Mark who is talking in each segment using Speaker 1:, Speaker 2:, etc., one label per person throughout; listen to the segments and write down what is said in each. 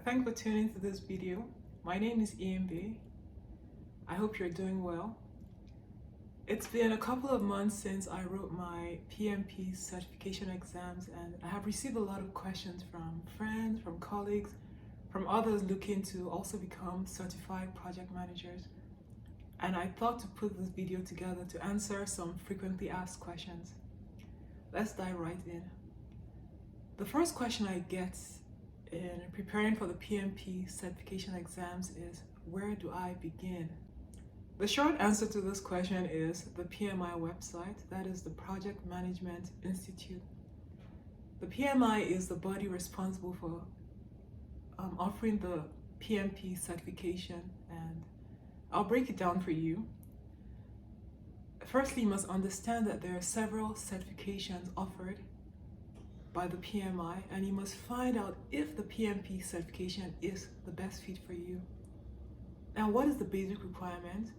Speaker 1: Thanks for tuning to this video. My name is Iember. I hope you're doing well. It's been a couple of months since I wrote my PMP certification exams, and I have received a lot of questions from friends, from colleagues, from others looking to also become certified project managers. And I thought to put this video together to answer some frequently asked questions. Let's dive right in. The first question I get in preparing for the PMP certification exams is, where do I begin? The short answer to this question is the PMI website, that is the Project Management Institute. The PMI is the body responsible for offering the PMP certification, and I'll break it down for you. Firstly, you must understand that there are several certifications offered by the PMI, and you must find out if the PMP certification is the best fit for you. Now, what is the basic requirement?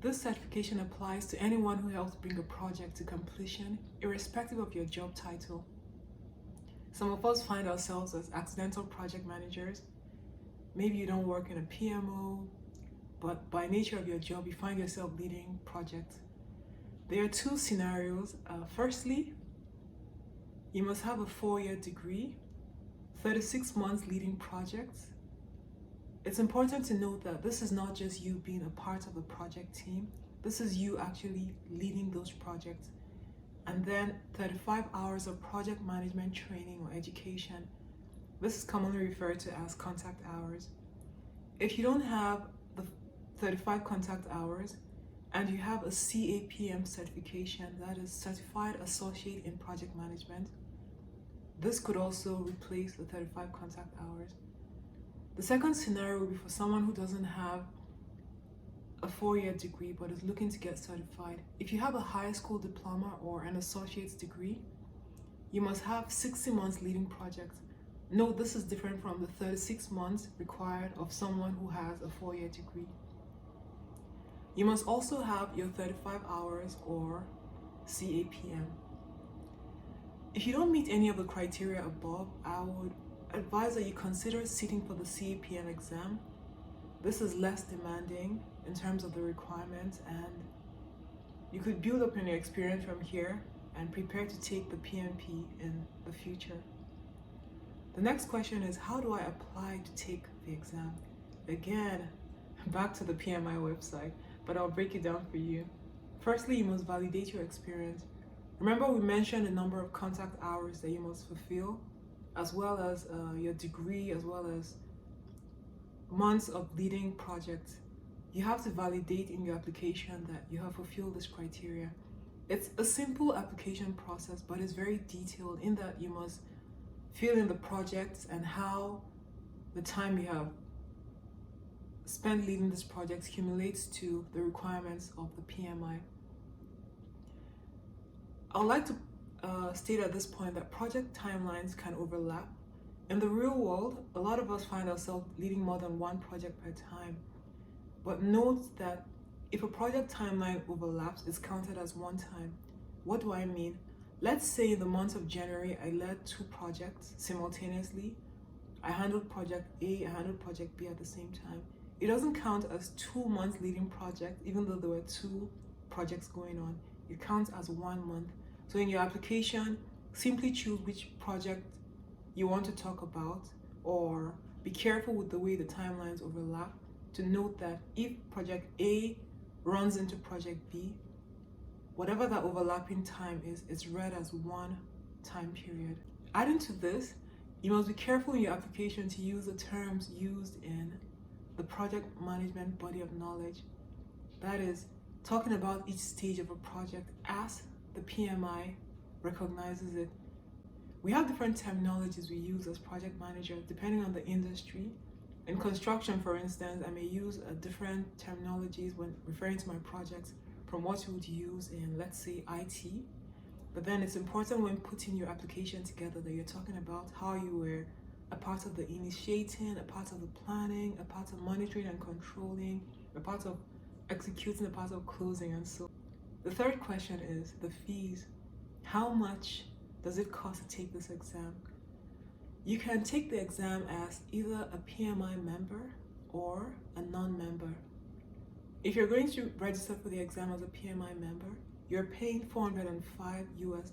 Speaker 1: This certification applies to anyone who helps bring a project to completion, irrespective of your job title. Some of us find ourselves as accidental project managers. Maybe you don't work in a PMO, but by nature of your job, you find yourself leading projects. There are two scenarios. Firstly, you must have a 4-year degree, 36 months leading projects. It's important to note that this is not just you being a part of the project team, this is you actually leading those projects. And then 35 hours of project management training or education. This is commonly referred to as contact hours. If you don't have the 35 contact hours and you have a CAPM certification, that is Certified Associate in Project Management, this could also replace the 35 contact hours. The second scenario would be for someone who doesn't have a 4-year degree but is looking to get certified. If you have a high school diploma or an associate's degree, you must have 60 months leading projects. Note, this is different from the 36 months required of someone who has a 4-year degree. You must also have your 35 hours or CAPM. If you don't meet any of the criteria above, I would advise that you consider sitting for the CAPM exam. This is less demanding in terms of the requirements, and you could build up on your experience from here and prepare to take the PMP in the future. The next question is, how do I apply to take the exam? Again, back to the PMI website, but I'll break it down for you. Firstly, you must validate your experience. Remember, we mentioned the number of contact hours that you must fulfill, as well as your degree, as well as months of leading projects. You have to validate in your application that you have fulfilled this criteria. It's a simple application process, but it's very detailed in that you must fill in the projects and how the time you have spent leading this project accumulates to the requirements of the PMI. I would like to state at this point that project timelines can overlap. In the real world, a lot of us find ourselves leading more than one project per time. But note that if a project timeline overlaps, it's counted as one time. What do I mean? Let's say in the month of January, I led 2 projects simultaneously. I handled project A, I handled project B at the same time. It doesn't count as 2 months leading project, even though there were 2 projects going on. It counts as 1 month. So in your application, simply choose which project you want to talk about, or be careful with the way the timelines overlap to note that if project A runs into project B, whatever that overlapping time is, it's read as one time period. Adding to this, you must be careful in your application to use the terms used in the project management body of knowledge. That is, talking about each stage of a project as the PMI recognizes it. We have different terminologies we use as project managers depending on the industry. In construction, for instance, I may use different terminologies when referring to my projects from what you would use in, let's say, IT. But then it's important when putting your application together that you're talking about how you were a part of the initiating, a part of the planning, a part of monitoring and controlling, a part of executing, a part of closing, and so on. The third question is the fees. How much does it cost to take this exam? You can take the exam as either a PMI member or a non-member. If you're going to register for the exam as a PMI member, you're paying $405 US.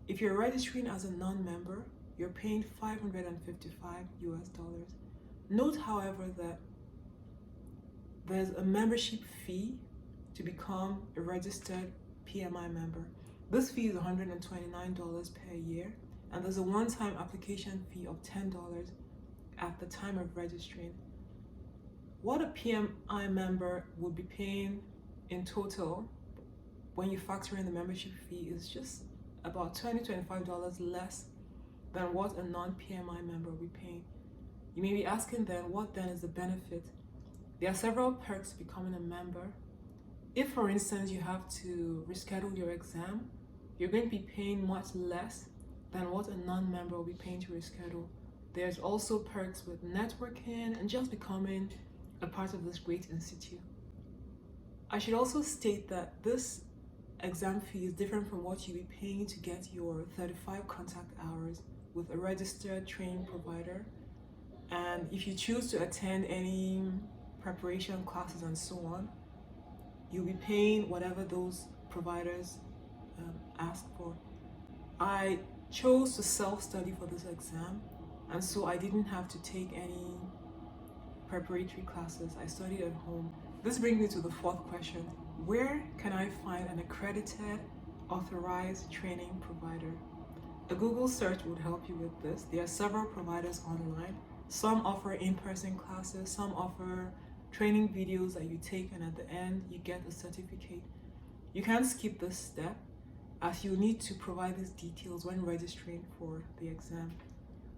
Speaker 1: If you're registering as a non-member, you're paying $555 US. Note, however, that there's a membership fee to become a registered PMI member. This fee is $129 per year, and there's a one-time application fee of $10 at the time of registering. What a PMI member would be paying in total when you factor in the membership fee is just about $20-25 less than what a non-PMI member will be paying. You may be asking then, what then is the benefit? There are several perks to becoming a member. If, for instance, you have to reschedule your exam, you're going to be paying much less than what a non-member will be paying to reschedule. There's also perks with networking and just becoming a part of this great institute. I should also state that this exam fee is different from what you'll be paying to get your 35 contact hours with a registered training provider. And if you choose to attend any preparation classes and so on, you'll be paying whatever those providers ask for. I chose to self-study for this exam, and so I didn't have to take any preparatory classes. I studied at home. This brings me to the fourth question. Where can I find an accredited, authorized training provider? A Google search would help you with this. There are several providers online. Some offer in-person classes, some offer training videos that you take, and at the end you get a certificate. You can't skip this step, as you need to provide these details when registering for the exam.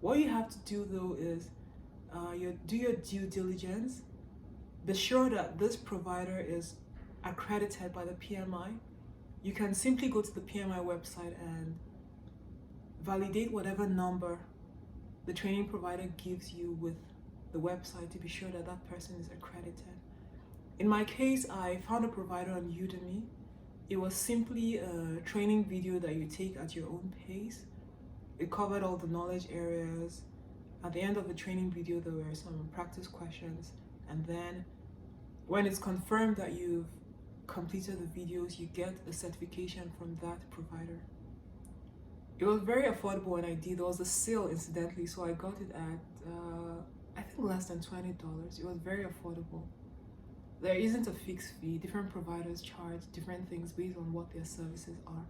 Speaker 1: What you have to do though is do your due diligence. Be sure that this provider is accredited by the PMI. You can simply go to the PMI website and validate whatever number the training provider gives you with the website to be sure that that person is accredited. In my case, I found a provider on Udemy. It was simply a training video that you take at your own pace. It covered all the knowledge areas. At the end of the training video, there were some practice questions, and then when it's confirmed that you've completed the videos, you get a certification from that provider. It was very affordable when I did. There was a sale incidentally, so I got it at I think less than $20. It was very affordable. There isn't a fixed fee. Different providers charge different things based on what their services are.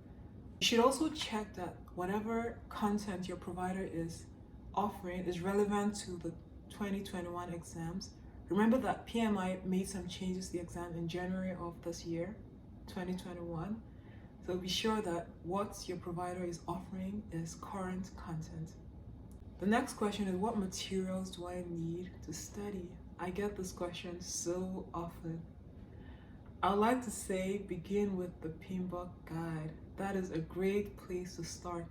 Speaker 1: You should also check that whatever content your provider is offering is relevant to the 2021 exams. Remember that PMI made some changes to the exam in January of this year, 2021. So be sure that what your provider is offering is current content. The next question is, what materials do I need to study? I get this question so often. I would like to say begin with the PMP guide. That is a great place to start.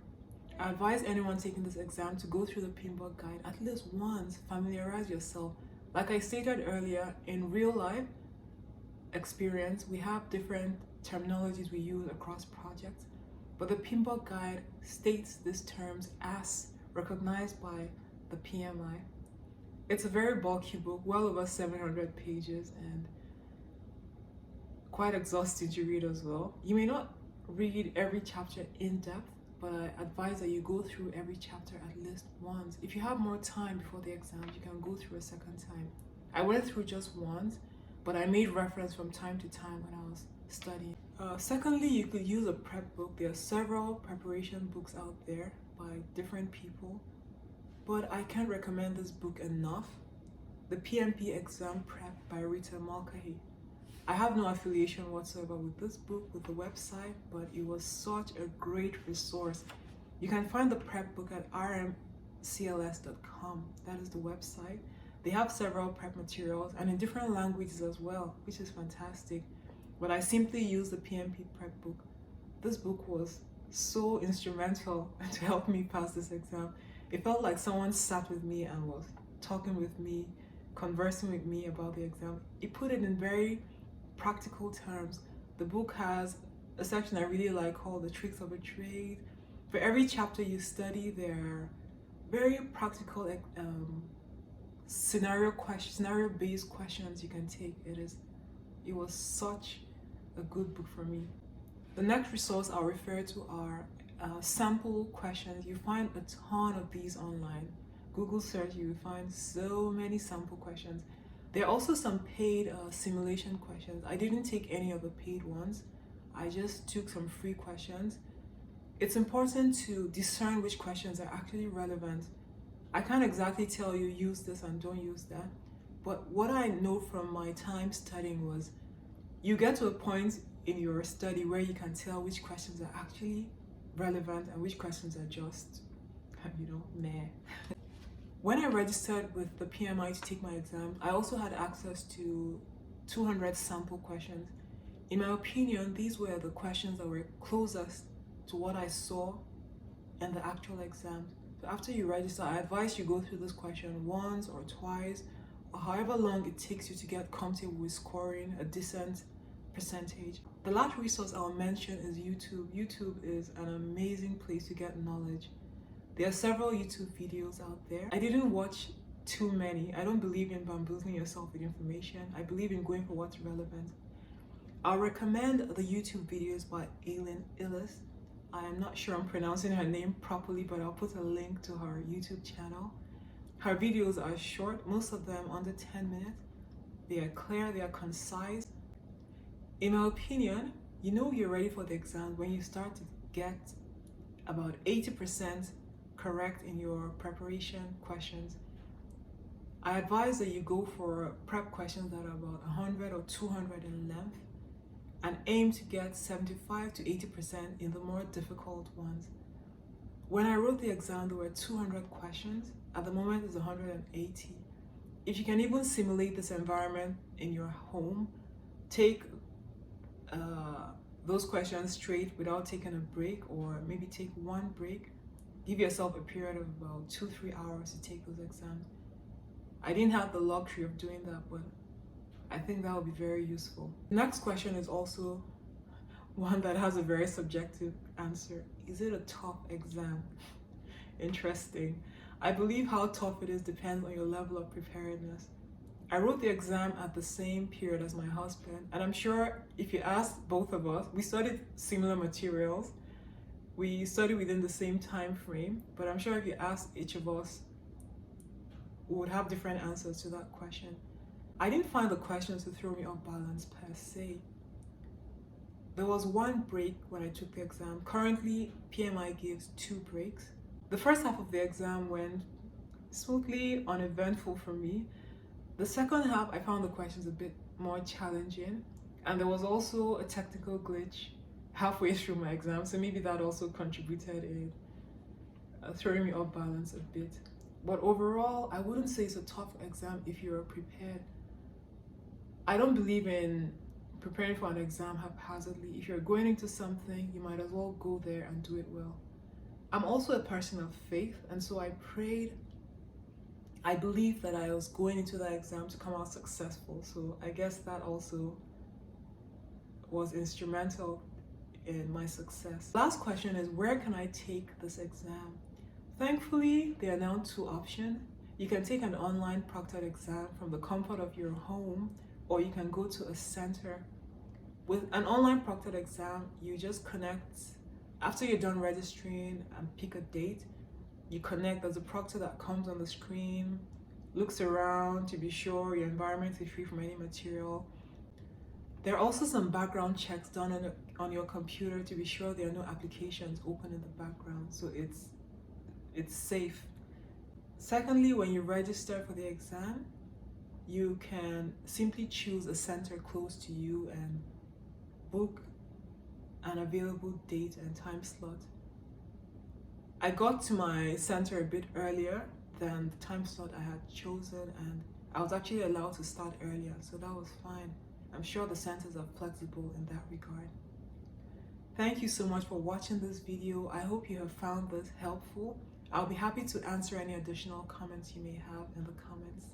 Speaker 1: I advise anyone taking this exam to go through the PMP guide at least once, familiarize yourself. Like I stated earlier, in real life experience, we have different terminologies we use across projects, but the PMP guide states these terms as recognized by the PMI. It's a very bulky book, well over 700 pages, and quite exhausting to read as well. You may not read every chapter in depth, but I advise that you go through every chapter at least once. If you have more time before the exam, you can go through a second time. I went through just once, but I made reference from time to time when I was studying. Secondly, you could use a prep book. There are several preparation books out there by different people, but I can't recommend this book enough. The PMP Exam Prep by Rita Mulcahy. I have no affiliation whatsoever with this book, with the website, but it was such a great resource. You can find the prep book at rmcls.com. That is the website. They have several prep materials and in different languages as well, which is fantastic. But I simply used the PMP prep book. This book was so instrumental to help me pass this exam. It felt like someone sat with me and was talking with me, conversing with me about the exam. It put it in very practical terms. The book has a section I really like called The Tricks of a Trade. For every chapter you study, there are very practical scenario-based questions you can take. It was such a good book for me. The next resource I'll refer to are sample questions. You find a ton of these online. Google search, you will find so many sample questions. There are also some paid simulation questions. I didn't take any of the paid ones. I just took some free questions. It's important to discern which questions are actually relevant. I can't exactly tell you use this and don't use that, but what I know from my time studying was you get to a point in your study where you can tell which questions are actually relevant and which questions are just, meh. When I registered with the PMI to take my exam, I also had access to 200 sample questions. In my opinion, these were the questions that were closest to what I saw in the actual exam. So after you register, I advise you go through this question once or twice, or however long it takes you to get comfortable with scoring a decent percentage. The last resource I'll mention is YouTube. YouTube is an amazing place to get knowledge. There are several YouTube videos out there. I didn't watch too many. I don't believe in bamboozling yourself with information. I believe in going for what's relevant. I'll recommend the YouTube videos by Aileen Illis. I am not sure I'm pronouncing her name properly, but I'll put a link to her YouTube channel. Her videos are short, most of them under 10 minutes. They are clear, they are concise. In my opinion, you know you're ready for the exam when you start to get about 80% correct in your preparation questions. I advise that you go for prep questions that are about 100 or 200 in length and aim to get 75 to 80% in the more difficult ones. When I wrote the exam, there were 200 questions. At the moment, it's 180. If you can even simulate this environment in your home, take those questions straight without taking a break, or maybe take one break. Give yourself a period of about 2-3 hours to take those exams. I didn't have the luxury of doing that, but I think that would be very useful. The next question is also one that has a very subjective answer. Is it a tough exam? Interesting. I believe how tough it is depends on your level of preparedness. I wrote the exam at the same period as my husband, and I'm sure if you ask both of us, we studied similar materials. We studied within the same time frame, but I'm sure if you ask each of us, we would have different answers to that question. I didn't find the questions to throw me off balance per se. There was one break when I took the exam. Currently, PMI gives 2 breaks. The first half of the exam went smoothly, uneventful for me. The second half, I found the questions a bit more challenging, and there was also a technical glitch halfway through my exam, so maybe that also contributed in throwing me off balance a bit. But overall, I wouldn't say it's a tough exam if you're prepared. I don't believe in preparing for an exam haphazardly. If you're going into something, you might as well go there and do it well. I'm also a person of faith, and so I prayed. I believed that I was going into that exam to come out successful, so I guess that also was instrumental in my success. Last question is, where can I take this exam? Thankfully, there are now 2 options. You can take an online proctored exam from the comfort of your home, or you can go to a center. With an online proctored exam, you just connect. After you're done registering and pick a date, you connect. There's a proctor that comes on the screen, looks around to be sure your environment is free from any material. There are also some background checks done on your computer to be sure there are no applications open in the background, so it's safe. Secondly, when you register for the exam, you can simply choose a center close to you and book an available date and time slot. I got to my center a bit earlier than the time slot I had chosen, and I was actually allowed to start earlier, so that was fine. I'm sure the centers are flexible in that regard. Thank you so much for watching this video. I hope you have found this helpful. I'll be happy to answer any additional comments you may have in the comments.